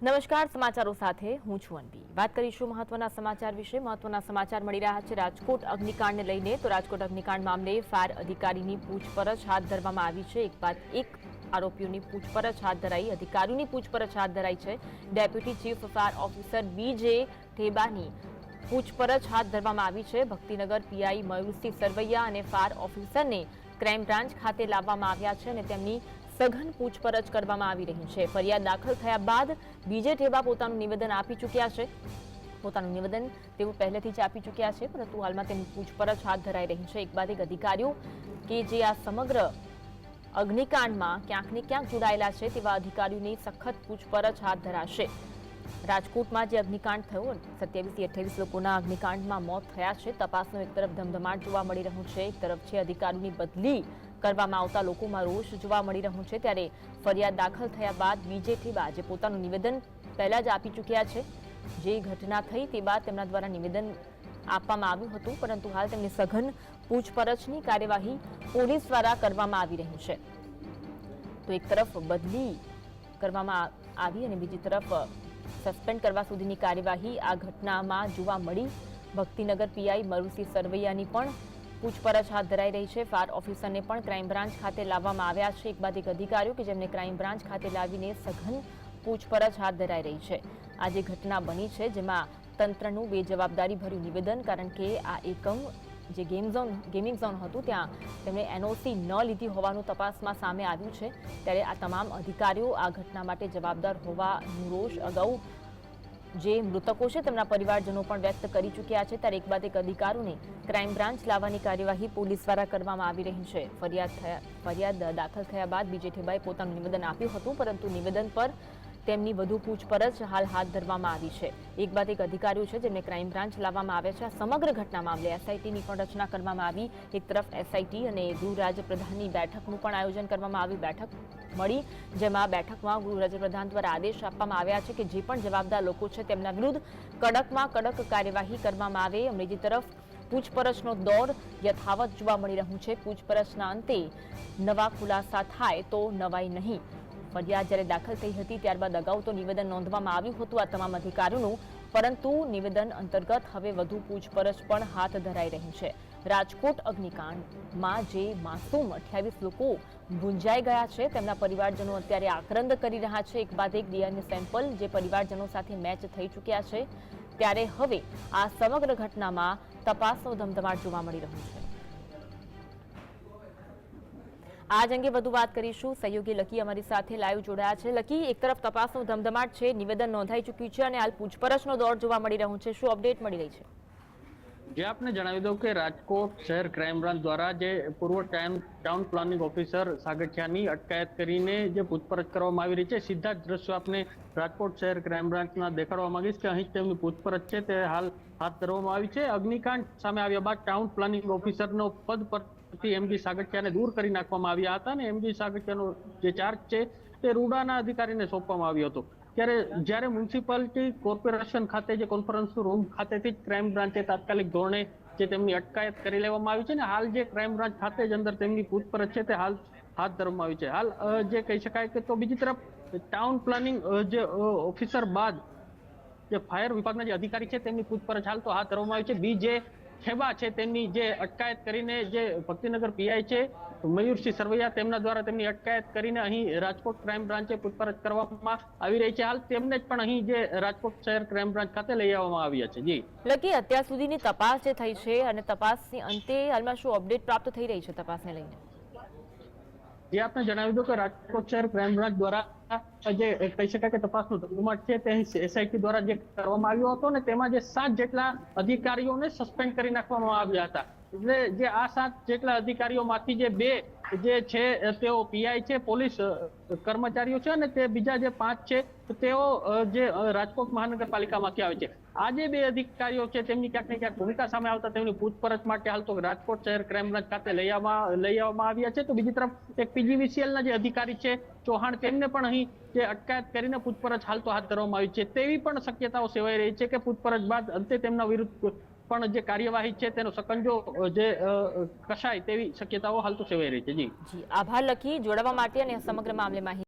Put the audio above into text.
નમસ્કાર, સમાચારો સાથે હું છું અનવી। વાત કરીશું મહત્વના સમાચાર વિશે। મહત્વના સમાચાર મળી રહ્યા છે રાજકોટ અગ્નિકાંડને લઈને। તો રાજકોટ અગ્નિકાંડ મામલે ફાયર અધિકારીની પૂછપરછ હાથ ધરવામાં આવી છે। એક બાદ એક આરોપીઓની પૂછપરછ હાથ ધરાઈ, અધિકારીઓની પૂછપરછ હાથ ધરાઈ છે। ડેપ્યુટી ચીફ ફાયર ઓફિસર બીજે ઠેબાની પૂછપરછ હાથ ધરવામાં આવી છે। ભક્તિનગર પીઆઈ મયુરસિંહ સરવૈયા અને ફાયર ઓફિસરને ક્રાઇમ બ્રાન્ચ ખાતે લાવવામાં આવ્યા છે અને તેમની સઘન પૂછપરછ કરવામાં આવી રહી છે। ફરિયાદ દાખલ થયા બાદ બીજે ઠેબા પોતાનું નિવેદન આપી ચૂક્યા છે। પોતાનું નિવેદન તેઓ પહેલેથી જ આપી ચૂક્યા છે, પરંતુ હાલમાં તેમની પૂછપરછ હાથ ધરાઈ રહી છે। એક બાદ એક અધિકારીઓ કે જે આ સમગ્ર અગ્નિકાંડમાં ક્યાંક ને ક્યાંક જોડાયેલા છે તેવા અધિકારીઓની સખત પૂછપરછ હાથ ધરાશે। રાજકોટમાં જે અગ્નિકાંડ થયો, 27-28 લોકોના અગ્નિકાંડમાં મોત થયા છે। તપાસનો એક તરફ ધમધમાટ જોવા મળી રહ્યો છે, એક તરફ છે અધિકારીઓની બદલી કરવામાં આવતા લોકોમાં રોષ જોવા મળી રહ્યો છે। ત્યારે ફરિયાદ દાખલ થયા બાદ બીજે ઠેબા જે પોતાનું નિવેદન પહેલા જ આપી ચૂક્યા છે। જે ઘટના થઈ તે બાદ તેમના દ્વારા નિવેદન આપવામાં આવ્યું હતું, પરંતુ હાલ તેમની સઘન પૂછપરછની કાર્યવાહી પોલીસ દ્વારા કરવામાં આવી રહી છે। તો એક તરફ બદલી કરવામાં આવી અને બીજી તરફ સસ્પેન્ડ કરવા સુધીની કાર્યવાહી આ ઘટનામાં જોવા મળી। ભક્તિનગર પીઆઈ મયુરસિંહ સરવૈયાની પણ પૂછપરછ હાથ ધરાઈ રહી છે। ફાયર ઓફિસરને પણ ક્રાઇમ બ્રાન્ચ ખાતે લાવવામાં આવ્યા છે। એક બાદ એક અધિકારીઓ કે જેમને ક્રાઇમ બ્રાન્ચ ખાતે લાવીને સઘન પૂછપરછ હાથ ધરાઈ રહી છે। આ જે ઘટના બની છે જેમાં તંત્રનું બેજવાબદારી ભર્યું નિવેદન, કારણ કે આ એકમ જે ગેમિંગ ઝોન હતું ત્યાં તેમણે એનઓસી ન લીધી હોવાનું તપાસમાં સામે આવ્યું છે। ત્યારે આ તમામ અધિકારીઓ આ ઘટના માટે જવાબદાર હોવાનો રોષ અગાઉ જે મૃતકો છે તેમના પરિવારજનો પણ વ્યક્ત કરી ચૂક્યા છે। ત્યારે એક બાદ એક અધિકારીઓને ક્રાઇમ બ્રાન્ચ લાવવાની કાર્યવાહી પોલીસ દ્વારા કરવામાં આવી રહી છે। ફરિયાદ દાખલ થયા બાદ બીજે ઠેબાએ પોતાનું નિવેદન આપ્યું હતું, પરંતુ નિવેદન પર તેમની વધુ પૂછપરછ હાલ હાથ ધરવામાં આવી છે। એક બાદ એક અધિકારીઓ છે જેમને ક્રાઇમ બ્રાન્ચ લાવવામાં આવે છે। આ સમગ્ર ઘટના મામલે એસઆઈટીની પણ રચના કરવામાં આવી। એક તરફ એસઆઈટી અને ગૃહ રાજ્યપ્રધાનની બેઠકનું પણ આયોજન કરવામાં આવ્યું। બેઠક મળી, જેમાં બેઠકમાં ગૃહ રાજ્યપ્રધાન દ્વારા આદેશ આપવામાં આવ્યા છે કે જે પણ જવાબદાર લોકો છે તેમના વિરુદ્ધ કડકમાં કડક કાર્યવાહી કરવામાં આવે। બીજી તરફ પૂછપરછનો દોર યથાવત જોવા મળી રહ્યું છે। પૂછપરછના અંતે નવા ખુલાસા થાય તો નવાઈ નહીં। ફરિયાદ જ્યારે દાખલ થઈ હતી ત્યારબાદ અગાઉ તો નિવેદન નોંધવામાં આવ્યું હતું આ તમામ અધિકારીઓનું, પરંતુ નિવેદન અંતર્ગત હવે વધુ પૂછપરછ પણ હાથ ધરાઈ રહી છે। રાજકોટ અગ્નિકાંડમાં જે માસૂમ 28 લોકો ગુંજાઈ ગયા છે તેમના પરિવારજનો અત્યારે આક્રંદ કરી રહ્યા છે। એક બાદ એક ડીએનએ સેમ્પલ જે પરિવારજનો સાથે મેચ થઈ ચૂક્યા છે। ત્યારે હવે આ સમગ્ર ઘટનામાં તપાસનો ધમધમાટ જોવા મળી રહ્યો છે। આજ અંગે વધુ વાત કરીશું। સહયોગી લકી અમારી સાથે લાઈવ જોડાયા છે। લકી, એક તરફ તપાસનો ધમધમાટ છે, નિવેદન નોંધાઈ ચૂક્યું છે અને હાલ પૂછપરછનો દોર જોવા મળી રહ્યું છે, શું અપડેટ મળી રહી છે? જે આપને જણાવી દઉં કે રાજકોટ શહેર ક્રાઇમ બ્રાન્ચ દ્વારા જે પૂર્વ ટાઉન પ્લાનિંગ ઓફિસર સાગઠિયાની અટકાયત કરીને જે પૂછપરછ કરવામાં આવી રહી છે, સીધા જ દ્રશ્યો આપને રાજકોટ શહેર ક્રાઇમ બ્રાન્ચના દેખાડવા માંગીશ કે અહીં તેમની પૂછપરછ છે તે હાલ હાથ ધરવામાં આવી છે। અગ્નિકાંડ સામે આવ્યા બાદ ટાઉન પ્લાનિંગ ઓફિસરનો પદ પરથી એમડી સાગઠિયાને દૂર કરી નાખવામાં આવ્યા હતા અને એમડી સાગઠિયાનો જે ચાર્જ છે તે રૂડાના અધિકારીને સોંપવામાં આવ્યો હતો। ત્યારે જ્યારે મ્યુનિસિપાલિટી કોર્પોરેશન ખાતે જે કોન્ફરન્સ રૂમ ખાતેથી જ ક્રાઇમ બ્રાન્ચે તાત્કાલિક ધોરણે જે તેમની અટકાયત કરી લેવામાં આવી છે ને હાલ જે ક્રાઇમ બ્રાન્ચ ખાતે જ અંદર તેમની પૂછપરછ છે તે હાલ હાથ ધરવામાં આવી છે। હાલ જે કહી શકાય કે તો બીજી તરફ ટાઉન પ્લાનિંગ જે ઓફિસર બાદ જે ફાયર વિભાગના જે અધિકારી છે તેમની પૂછપરછ હાલ તો હાથ ધરવામાં આવી છે। બીજે ઠેબા છે તેમની જે અટકાયત કરીને જે ભક્તિનગર પીઆઈ છે મયુરસિંહ સરવૈયા તેમના દ્વારા તેમની અટકાયત કરીને અહીં રાજકોટ ક્રાઇમ બ્રાન્ચે પૂછપરછ કરવામાં આવી રહી છે। હાલ તેમને જ પણ અહીં જે રાજકોટ શહેર ક્રાઇમ બ્રાન્ચ ખાતે લઈ આવવામાં આવ્યા છે। જી લકી, અત્યાર સુધીની તપાસ જે થઈ છે અને તપાસની અંતે હાલમાં શું અપડેટ પ્રાપ્ત થઈ રહી છે તપાસને લઈને? જે આપને જણાવી દઉં કે રાજકોટ શહેર ક્રાઇમ બ્રાન્ચ દ્વારા જે કહી શકાય કે તપાસનો ધમધમાટ છે તે એસઆઈટી દ્વારા જે કરવામાં આવ્યો હતો ને તેમાં જે 7 જેટલા અધિકારીઓને સસ્પેન્ડ કરી નાખવામાં આવ્યા હતા। એટલે જે આ 7 જેટલા અધિકારીઓમાંથી જે 2 જે છે તેઓ પીઆઈ છે, પોલીસ કર્મચારીઓ છે અને તે બીજા જે 5 છે તેઓ જે રાજકોટ મહાનગરપાલિકામાંથી આવે છે। આ જે 2 અધિકારીઓ છે તેમની ક્યાંક ને ક્યાંક ભૂમિકા સામે આવતા તેમની પૂછપરછ માટે હાલ તો રાજકોટ શહેર ક્રાઇમ બ્રાન્ચ ખાતે લઈ આવવામાં આવ્યા છે। તો બીજી તરફ એક પીજીવીસીએલના જે અધિકારી છે ચૌહાણ, તેમને પણ અહીં જે અટકાયત કરીને પૂછપરછ હાલ તો હાથ ધરવામાં આવી છે। તેવી પણ શક્યતાઓ સેવાઈ રહી છે કે પૂછપરછ બાદ અંતે તેમના વિરુદ્ધ પણ જે કાર્યવાહી છે તેનો સકંજો જે કસાય તેવી શક્યતાઓ હાલ તો સેવાઈ રહી છે। જી આભાર લકી, જોડાવા માટે અને સમગ્ર મામલે માહિતી